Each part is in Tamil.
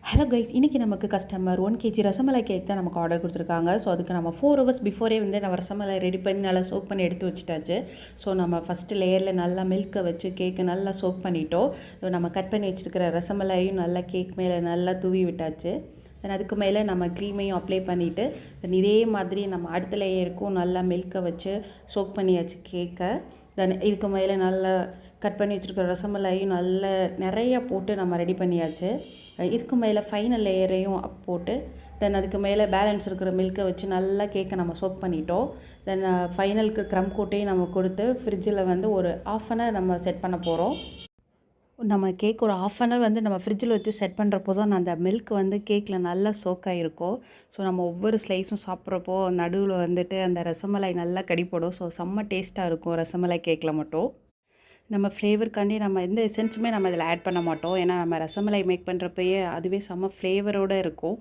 ஹலோ கைஸ், இன்றைக்கி நமக்கு கஸ்டமர் 1 kg ரசமலை கேக் தான் நமக்கு ஆர்டர் கொடுத்துருக்காங்க. ஸோ அதுக்கு நம்ம 4 hours பிஃபோரே வந்து நம்ம ரசமலை ரெடி பண்ணி நல்லா சோக் பண்ணி எடுத்து வச்சுட்டாச்சு. ஸோ நம்ம ஃபஸ்ட்டு லேயரில் நல்லா மில்கை வச்சு கேக்கு நல்லா சோக் பண்ணிட்டோம். நம்ம கட் பண்ணி வச்சுருக்கிற ரசமலையும் நல்லா கேக் மேலே நல்லா தூவி விட்டாச்சு. தென் அதுக்கு மேலே நம்ம க்ரீமையும் அப்ளை பண்ணிவிட்டு தென் இதே மாதிரி நம்ம அடுத்த லேயருக்கும் நல்லா மில்கை வச்சு சோக் பண்ணியாச்சு கேக்கை. தென் இதுக்கு மேலே நல்லா கட் பண்ணி வச்சுருக்கிற ரசமலையும் நல்லா நிறையா போட்டு நம்ம ரெடி பண்ணியாச்சு. இதுக்கு மேலே ஃபைனல் லேயரையும் போட்டு தென் அதுக்கு மேலே பேலன்ஸ் இருக்கிற மில்கை வச்சு நல்லா கேக்கை நம்ம சோக் பண்ணிட்டோம். தென் ஃபைனலுக்கு க்ரம் கோட்டையும் நம்ம கொடுத்து ஃப்ரிட்ஜில் வந்து ஒரு 1/2 hour நம்ம செட் பண்ண போகிறோம். நம்ம கேக் ஒரு 1/2 hour வந்து நம்ம ஃப்ரிட்ஜில் வச்சு செட் பண்ணுறப்போ தான் அந்த மில்க் வந்து கேக்கில் நல்லா சோக்காக இருக்கும். ஸோ நம்ம ஒவ்வொரு ஸ்லைஸும் சாப்பிட்றப்போ நடுவில் வந்துட்டு அந்த ரசமலை நல்லா கடிப்படும். ஸோ செம்ம டேஸ்ட்டாக இருக்கும் ரசமலை கேக்கில் மட்டும். நம்ம ஃப்ளேவருக்காண்டி நம்ம எந்த எசன்ஸுமே நம்ம இதில் ஆட் பண்ண மாட்டோம். ஏன்னா நம்ம ரசமலை மேக் பண்ணுறப்பயே அதுவே செம்ம ஃப்ளேவரோடு இருக்கும்.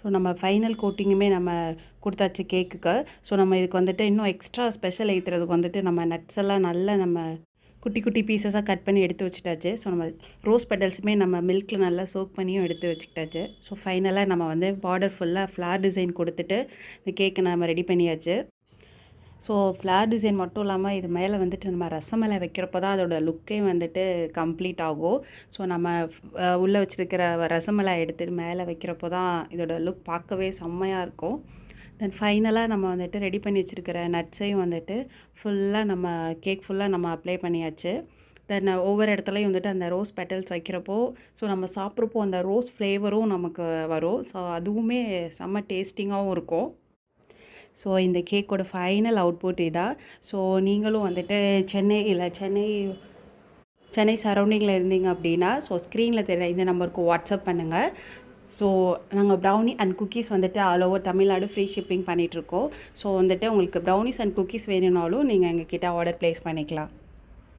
ஸோ நம்ம ஃபைனல் கோட்டிங்குமே நம்ம கொடுத்தாச்சு கேக்குக்கு. ஸோ நம்ம இதுக்கு வந்துட்டு இன்னும் எக்ஸ்ட்ரா ஸ்பெஷல் ஏற்றுறதுக்கு வந்துட்டு நம்ம நட்ஸ் எல்லாம் நல்லா நம்ம குட்டி குட்டி பீசஸாக கட் பண்ணி எடுத்து வச்சுட்டாச்சு. ஸோ நம்ம ரோஸ் பெட்டல்ஸுமே நம்ம மில்கில் நல்லா சோக் பண்ணியும் எடுத்து வச்சுக்கிட்டாச்சு. ஸோ ஃபைனலாக நம்ம வந்து பார்டர் ஃபுல்லாக ஃப்ளார் டிசைன் கொடுத்துட்டு இந்த கேக்கை நம்ம ரெடி பண்ணியாச்சு. ஸோ ஃப்ளார் டிசைன் மட்டும் இல்லாமல் இது மேலே வந்துட்டு நம்ம ரசமலை வைக்கிறப்போ தான் அதோட லுக்கே வந்துட்டு கம்ப்ளீட் ஆகும். ஸோ நம்ம உள்ளே வச்சுருக்கிற ரசமலை எடுத்துகிட்டு மேலே வைக்கிறப்போ தான் இதோட லுக் பார்க்கவே செம்மையாக இருக்கும். தென் ஃபைனலாக நம்ம வந்துட்டு ரெடி பண்ணி வச்சுருக்கிற நட்ஸையும் வந்துட்டு ஃபுல்லாக நம்ம கேக் ஃபுல்லாக நம்ம அப்ளை பண்ணியாச்சு. தென் ஒவ்வொரு இடத்துலையும் வந்துட்டு அந்த ரோஸ் பெட்டல்ஸ் வைக்கிறப்போ ஸோ நம்ம சாப்பிட்றப்போ அந்த ரோஸ் ஃப்ளேவரும் நமக்கு வரும். ஸோ அதுவுமே செம்ம டேஸ்டிங்காகவும் இருக்கும். ஸோ இந்த கேக்கோட ஃபைனல் அவுட்புட் இதான். ஸோ நீங்களும் வந்துட்டு சென்னை சரௌண்டிங்கில் இருந்தீங்க அப்படின்னா ஸோ ஸ்க்ரீனில் தெரிய இந்த நம்பருக்கு வாட்ஸ்அப் பண்ணுங்கள். ஸோ நாங்கள் ப்ரௌனி அண்ட் குக்கீஸ் வந்துட்டு all over Tamil Nadu free shipping பண்ணிகிட்ருக்கோம். ஸோ வந்துட்டு உங்களுக்கு ப்ரௌனிஸ் அண்ட் குக்கீஸ் வேணும்னாலும் நீங்கள் எங்ககிட்ட ஆர்டர் ப்ளேஸ் பண்ணிக்கலாம்.